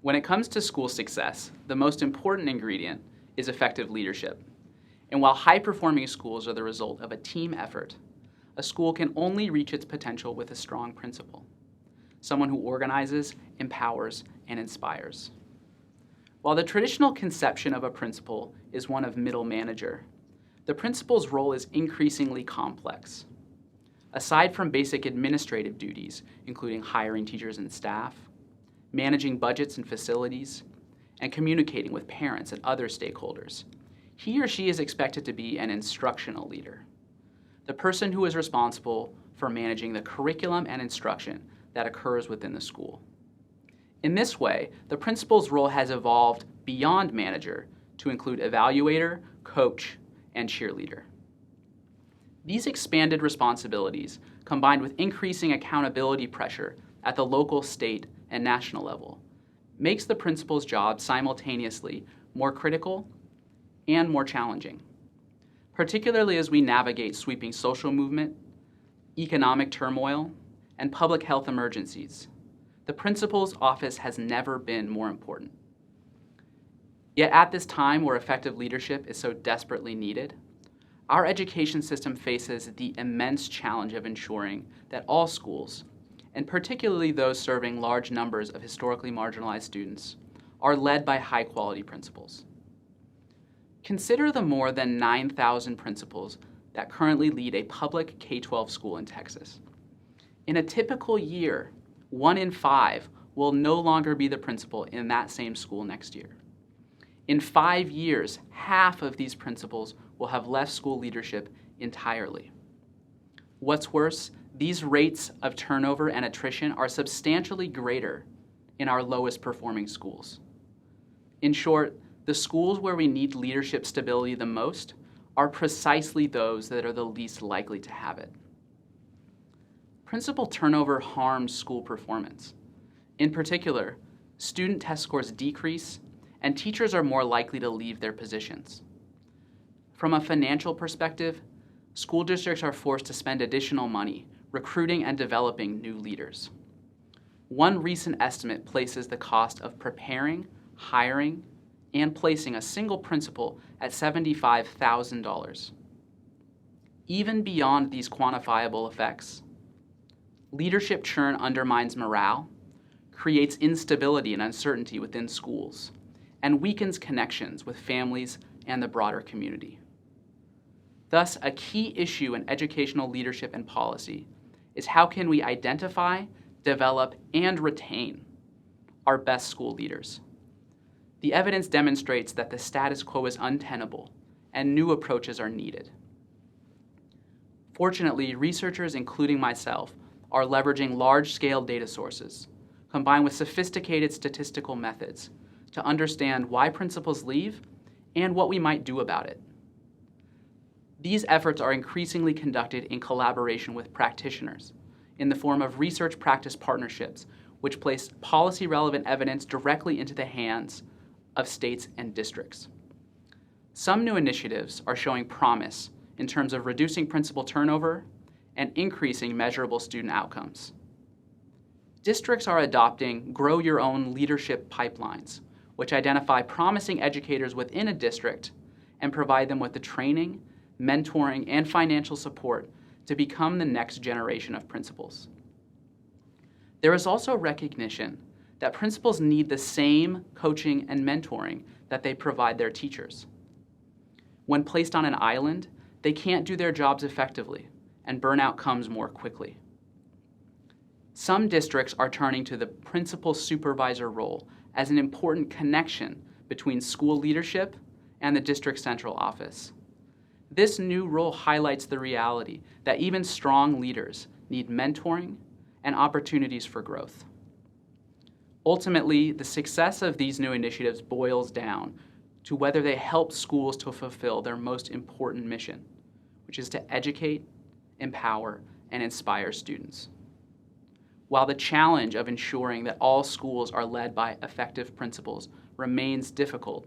When it comes to school success, the most important ingredient is effective leadership. And while high-performing schools are the result of a team effort, a school can only reach its potential with a strong principal, someone who organizes, empowers, and inspires. While the traditional conception of a principal is one of middle manager, the principal's role is increasingly complex. Aside from basic administrative duties, including hiring teachers and staff, managing budgets and facilities, and communicating with parents and other stakeholders, he or she is expected to be an instructional leader, the person who is responsible for managing the curriculum and instruction that occurs within the school. In this way, the principal's role has evolved beyond manager to include evaluator, coach, and cheerleader. These expanded responsibilities, combined with increasing accountability pressure at the local, state, and national level, makes the principal's job simultaneously more critical and more challenging, particularly as we navigate sweeping social movement, economic turmoil, and public health emergencies. The principal's office has never been more important. Yet at this time where effective leadership is so desperately needed, our education system faces the immense challenge of ensuring that all schools, and particularly those serving large numbers of historically marginalized students, are led by high-quality principals. Consider the more than 9,000 principals that currently lead a public K-12 school in Texas. In a typical year, 1 in 5 will no longer be the principal in that same school next year. In 5 years, half of these principals will have left school leadership entirely. What's worse, these rates of turnover and attrition are substantially greater in our lowest performing schools. In short, the schools where we need leadership stability the most are precisely those that are the least likely to have it. Principal turnover harms school performance. In particular, student test scores decrease, and teachers are more likely to leave their positions. From a financial perspective, school districts are forced to spend additional money recruiting and developing new leaders. One recent estimate places the cost of preparing, hiring, and placing a single principal at $75,000. Even beyond these quantifiable effects, leadership churn undermines morale, creates instability and uncertainty within schools, and weakens connections with families and the broader community. Thus, a key issue in educational leadership and policy is how can we identify, develop, and retain our best school leaders. The evidence demonstrates that the status quo is untenable and new approaches are needed. Fortunately, researchers, including myself, are leveraging large-scale data sources, combined with sophisticated statistical methods, to understand why principals leave and what we might do about it. These efforts are increasingly conducted in collaboration with practitioners in the form of research practice partnerships, which place policy-relevant evidence directly into the hands of states and districts. Some new initiatives are showing promise in terms of reducing principal turnover and increasing measurable student outcomes. Districts are adopting grow your own leadership pipelines, which identify promising educators within a district and provide them with the training, mentoring, and financial support to become the next generation of principals. There is also recognition that principals need the same coaching and mentoring that they provide their teachers. When placed on an island, they can't do their jobs effectively, and burnout comes more quickly. Some districts are turning to the principal supervisor role as an important connection between school leadership and the district central office. This new role highlights the reality that even strong leaders need mentoring and opportunities for growth. Ultimately, the success of these new initiatives boils down to whether they help schools to fulfill their most important mission, which is to educate, empower, and inspire students. While the challenge of ensuring that all schools are led by effective principals remains difficult,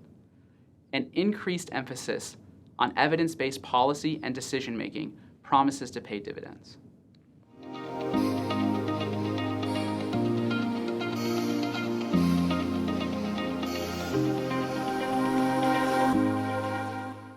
an increased emphasis on evidence-based policy and decision-making promises to pay dividends.